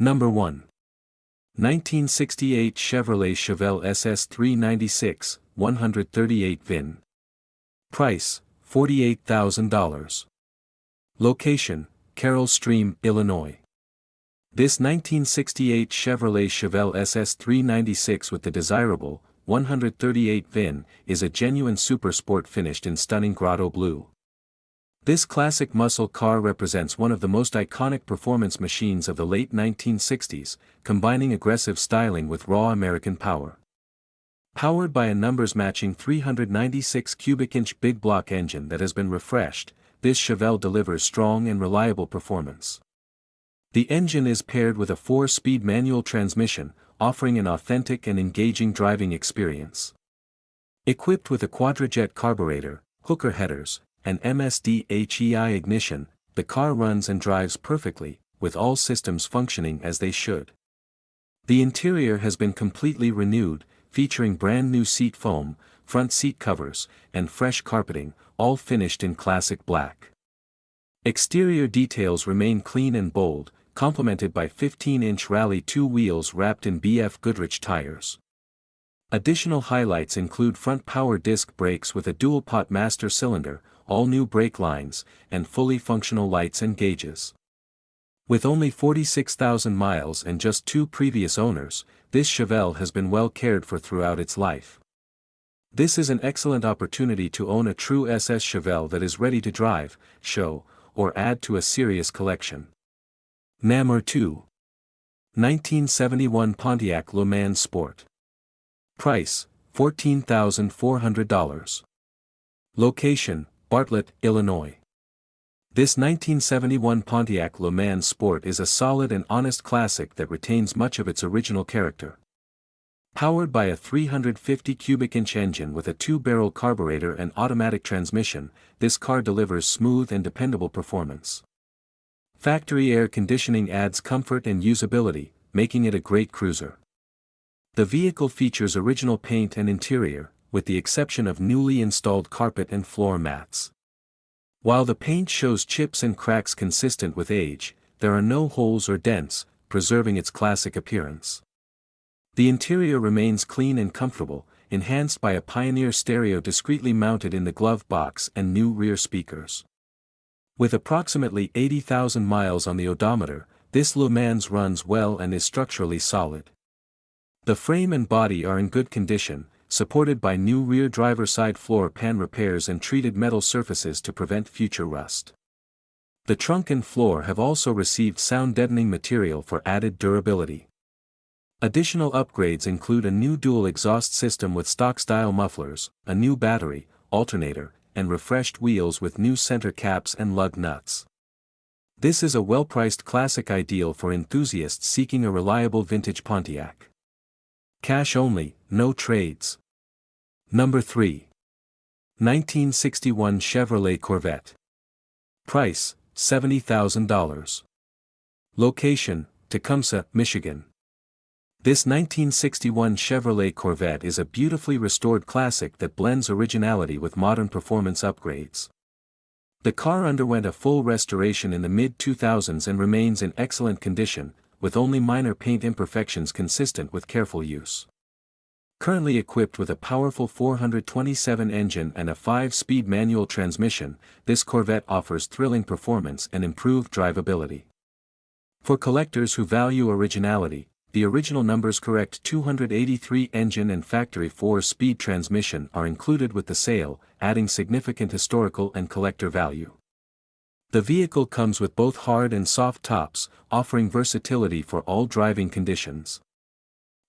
Number 1. 1968 Chevrolet Chevelle SS 396, 138 VIN. Price, $48,000. Location, Carroll Stream, Illinois. This 1968 Chevrolet Chevelle SS 396 with the desirable, 138 VIN, is a genuine super sport finished in stunning grotto blue. This classic muscle car represents one of the most iconic performance machines of the late 1960s, combining aggressive styling with raw American power. Powered by a numbers-matching 396 cubic-inch big block engine that has been refreshed, this Chevelle delivers strong and reliable performance. The engine is paired with a 4-speed manual transmission, offering an authentic and engaging driving experience. Equipped with a quadrajet carburetor, hooker headers, and MSD-HEI ignition, the car runs and drives perfectly, with all systems functioning as they should. The interior has been completely renewed, featuring brand new seat foam, front seat covers, and fresh carpeting, all finished in classic black. Exterior details remain clean and bold, complemented by 15-inch Rally 2 wheels wrapped in BF Goodrich tires. Additional highlights include front power disc brakes with a dual-pot master cylinder, all-new brake lines, and fully functional lights and gauges. With only 46,000 miles and just 2 previous owners, this Chevelle has been well cared for throughout its life. This is an excellent opportunity to own a true SS Chevelle that is ready to drive, show, or add to a serious collection. Number 2. 1971 Pontiac Le Mans Sport. Price, $14,400. Location, Bartlett, Illinois. This 1971 Pontiac Le Mans Sport is a solid and honest classic that retains much of its original character. Powered by a 350 cubic-inch engine with a 2-barrel carburetor and automatic transmission, this car delivers smooth and dependable performance. Factory air conditioning adds comfort and usability, making it a great cruiser. The vehicle features original paint and interior, with the exception of newly installed carpet and floor mats. While the paint shows chips and cracks consistent with age, there are no holes or dents, preserving its classic appearance. The interior remains clean and comfortable, enhanced by a Pioneer stereo discreetly mounted in the glove box and new rear speakers. With approximately 80,000 miles on the odometer, this Le Mans runs well and is structurally solid. The frame and body are in good condition, supported by new rear driver side floor pan repairs and treated metal surfaces to prevent future rust. The trunk and floor have also received sound-deadening material for added durability. Additional upgrades include a new dual exhaust system with stock-style mufflers, a new battery, alternator, and refreshed wheels with new center caps and lug nuts. This is a well-priced classic ideal for enthusiasts seeking a reliable vintage Pontiac. Cash only, no trades. Number 3. 1961 Chevrolet Corvette. Price, $70,000. Location, Tecumseh, Michigan. This 1961 Chevrolet Corvette is a beautifully restored classic that blends originality with modern performance upgrades. The car underwent a full restoration in the mid-2000s and remains in excellent condition, with only minor paint imperfections consistent with careful use. Currently equipped with a powerful 427 engine and a 5-speed manual transmission, this Corvette offers thrilling performance and improved drivability. For collectors who value originality, the original numbers correct 283 engine and factory 4-speed transmission are included with the sale, adding significant historical and collector value. The vehicle comes with both hard and soft tops, offering versatility for all driving conditions.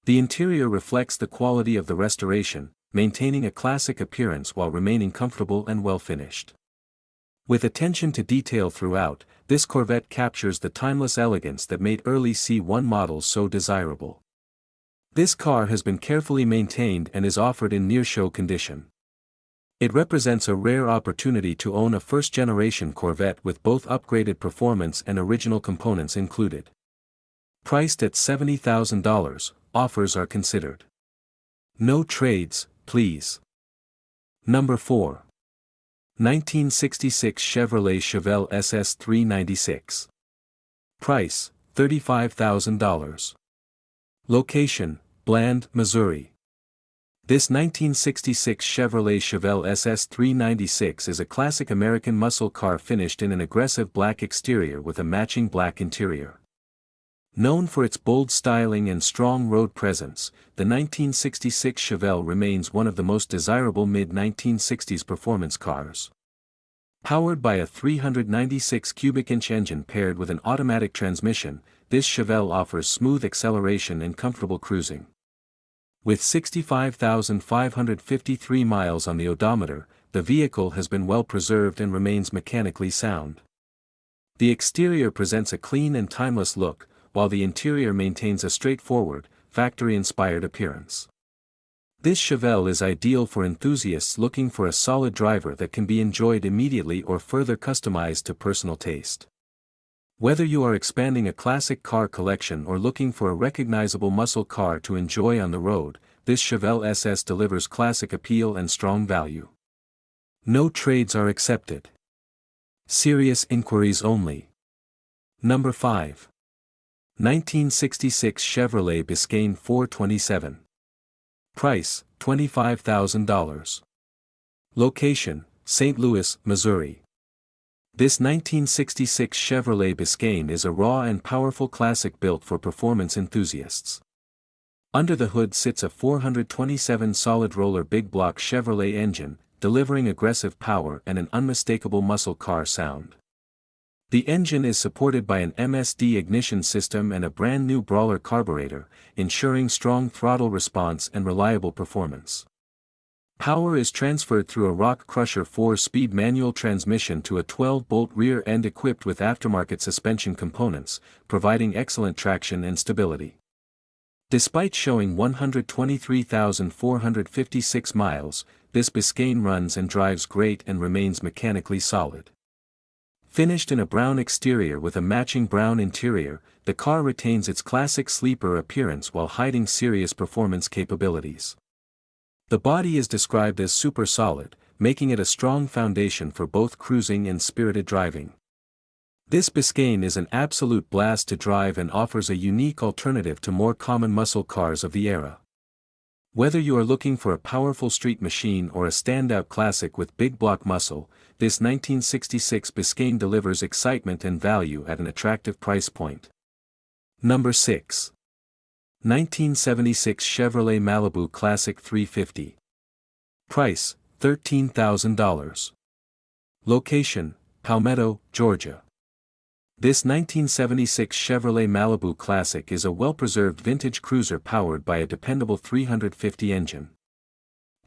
The interior reflects the quality of the restoration, maintaining a classic appearance while remaining comfortable and well-finished. With attention to detail throughout, this Corvette captures the timeless elegance that made early C1 models so desirable. This car has been carefully maintained and is offered in near-show condition. It represents a rare opportunity to own a first-generation Corvette with both upgraded performance and original components included. Priced at $70,000, offers are considered. No trades, please. Number 4. 1966 Chevrolet Chevelle SS 396. Price, $35,000. Location, Bland, Missouri. This 1966 Chevrolet Chevelle SS 396 is a classic American muscle car finished in an aggressive black exterior with a matching black interior. Known for its bold styling and strong road presence, the 1966 Chevelle remains one of the most desirable mid-1960s performance cars. Powered by a 396 cubic inch engine paired with an automatic transmission, this Chevelle offers smooth acceleration and comfortable cruising. With 65,553 miles on the odometer, the vehicle has been well preserved and remains mechanically sound. The exterior presents a clean and timeless look, while the interior maintains a straightforward, factory-inspired appearance. This Chevelle is ideal for enthusiasts looking for a solid driver that can be enjoyed immediately or further customized to personal taste. Whether you are expanding a classic car collection or looking for a recognizable muscle car to enjoy on the road, this Chevelle SS delivers classic appeal and strong value. No trades are accepted. Serious inquiries only. Number 5. 1966 Chevrolet Biscayne 427. Price, $25,000. Location, St. Louis, Missouri. This 1966 Chevrolet Biscayne is a raw and powerful classic built for performance enthusiasts. Under the hood sits a 427 solid roller big block Chevrolet engine, delivering aggressive power and an unmistakable muscle car sound. The engine is supported by an MSD ignition system and a brand new brawler carburetor, ensuring strong throttle response and reliable performance. Power is transferred through a Rock Crusher 4-speed manual transmission to a 12-bolt rear end equipped with aftermarket suspension components, providing excellent traction and stability. Despite showing 123,456 miles, this Biscayne runs and drives great and remains mechanically solid. Finished in a brown exterior with a matching brown interior, the car retains its classic sleeper appearance while hiding serious performance capabilities. The body is described as super solid, making it a strong foundation for both cruising and spirited driving. This Biscayne is an absolute blast to drive and offers a unique alternative to more common muscle cars of the era. Whether you are looking for a powerful street machine or a standout classic with big block muscle, this 1966 Biscayne delivers excitement and value at an attractive price point. Number 6. 1976 Chevrolet Malibu Classic 350. Price, $13,000. Location, Palmetto, Georgia. This 1976 Chevrolet Malibu Classic is a well-preserved vintage cruiser powered by a dependable 350 engine.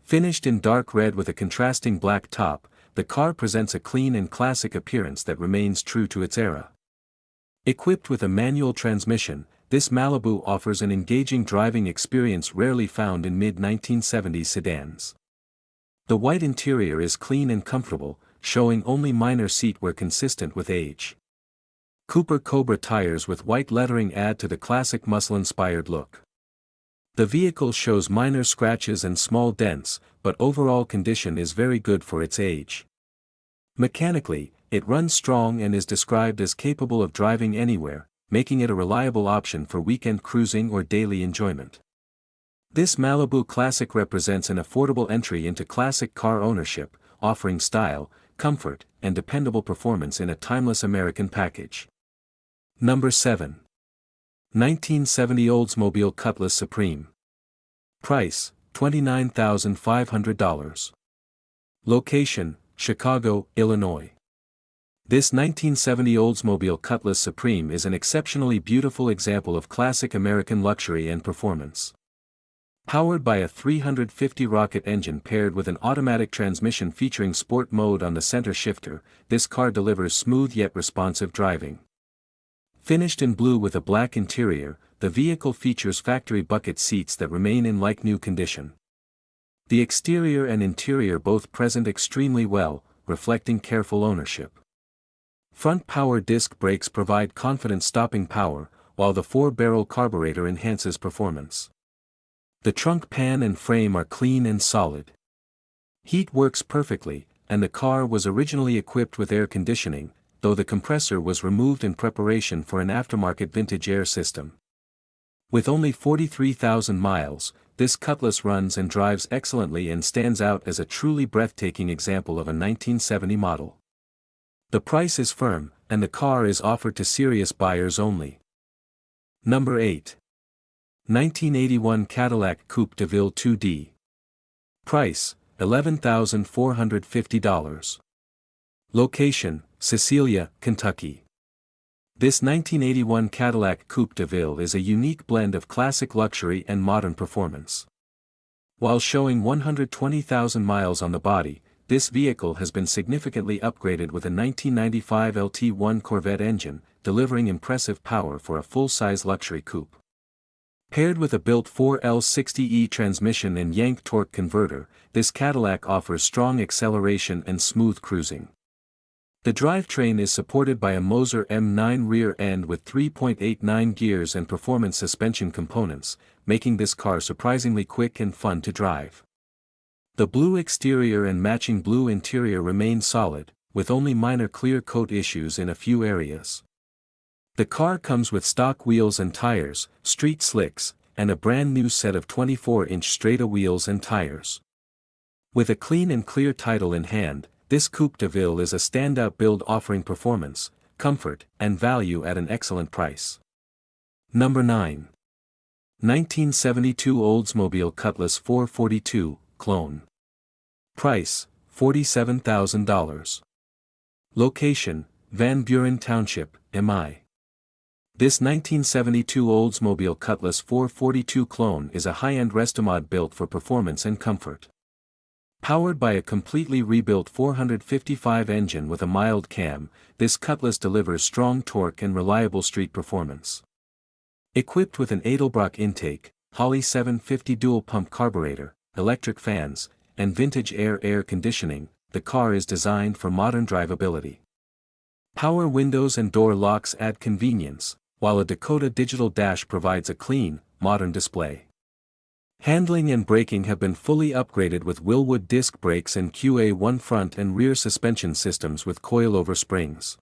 Finished in dark red with a contrasting black top, the car presents a clean and classic appearance that remains true to its era. Equipped with a manual transmission, this Malibu offers an engaging driving experience rarely found in mid-1970s sedans. The white interior is clean and comfortable, showing only minor seat wear consistent with age. Cooper Cobra tires with white lettering add to the classic muscle-inspired look. The vehicle shows minor scratches and small dents, but overall condition is very good for its age. Mechanically, it runs strong and is described as capable of driving anywhere, making it a reliable option for weekend cruising or daily enjoyment. This Malibu Classic represents an affordable entry into classic car ownership, offering style, comfort, and dependable performance in a timeless American package. Number 7. 1970 Oldsmobile Cutlass Supreme. Price, $29,500. Location, Chicago, Illinois. This 1970 Oldsmobile Cutlass Supreme is an exceptionally beautiful example of classic American luxury and performance. Powered by a 350 rocket engine paired with an automatic transmission featuring sport mode on the center shifter, this car delivers smooth yet responsive driving. Finished in blue with a black interior, the vehicle features factory bucket seats that remain in like-new condition. The exterior and interior both present extremely well, reflecting careful ownership. Front power disc brakes provide confident stopping power, while the 4-barrel carburetor enhances performance. The trunk pan and frame are clean and solid. Heat works perfectly, and the car was originally equipped with air conditioning, though the compressor was removed in preparation for an aftermarket vintage air system. With only 43,000 miles, this Cutlass runs and drives excellently and stands out as a truly breathtaking example of a 1970 model. The price is firm, and the car is offered to serious buyers only. Number 8. 1981 Cadillac Coupe de Ville 2D. Price, $11,450. Location, Cecilia, Kentucky. This 1981 Cadillac Coupe de Ville is a unique blend of classic luxury and modern performance. While showing 120,000 miles on the body, this vehicle has been significantly upgraded with a 1995 LT1 Corvette engine, delivering impressive power for a full-size luxury coupe. Paired with a built 4L60E transmission and Yank torque converter, this Cadillac offers strong acceleration and smooth cruising. The drivetrain is supported by a Moser M9 rear end with 3.89 gears and performance suspension components, making this car surprisingly quick and fun to drive. The blue exterior and matching blue interior remain solid, with only minor clear coat issues in a few areas. The car comes with stock wheels and tires, street slicks, and a brand new set of 24-inch straight wheels and tires. With a clean and clear title in hand, this Coupe de Ville is a standout build offering performance, comfort, and value at an excellent price. Number 9. 1972 Oldsmobile Cutlass 442, Clone. Price, $47,000. Location, Van Buren Township, MI. This 1972 Oldsmobile Cutlass 442 Clone is a high-end restomod built for performance and comfort. Powered by a completely rebuilt 455 engine with a mild cam, this Cutlass delivers strong torque and reliable street performance. Equipped with an Edelbrock intake, Holley 750 dual-pump carburetor, electric fans, and vintage air conditioning, the car is designed for modern drivability. Power windows and door locks add convenience, while a Dakota digital dash provides a clean, modern display. Handling and braking have been fully upgraded with Willwood disc brakes and QA1 front and rear suspension systems with coilover springs.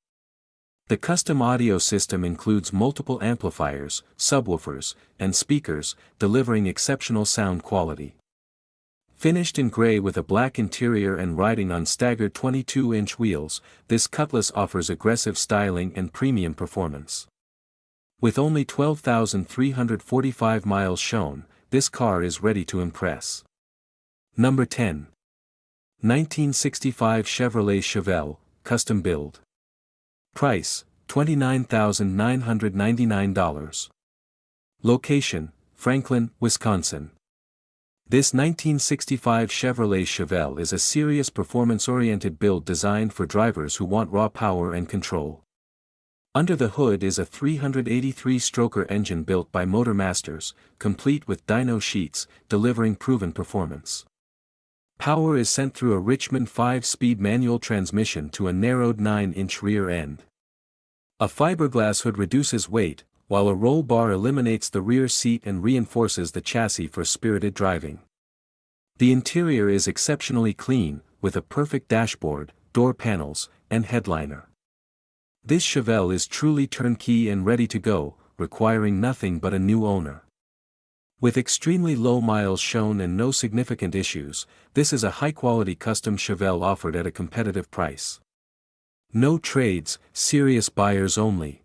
The custom audio system includes multiple amplifiers, subwoofers, and speakers, delivering exceptional sound quality. Finished in gray with a black interior and riding on staggered 22-inch wheels, this Cutlass offers aggressive styling and premium performance. With only 12,345 miles shown, this car is ready to impress. Number 10. 1965 Chevrolet Chevelle, Custom Build. Price, $29,999. Location, Franklin, Wisconsin. This 1965 Chevrolet Chevelle is a serious performance-oriented build designed for drivers who want raw power and control. Under the hood is a 383-stroker engine built by Motor Masters, complete with dyno sheets, delivering proven performance. Power is sent through a Richmond 5-speed manual transmission to a narrowed 9-inch rear end. A fiberglass hood reduces weight, while a roll bar eliminates the rear seat and reinforces the chassis for spirited driving. The interior is exceptionally clean, with a perfect dashboard, door panels, and headliner. This Chevelle is truly turnkey and ready to go, requiring nothing but a new owner. With extremely low miles shown and no significant issues, this is a high-quality custom Chevelle offered at a competitive price. No trades, serious buyers only.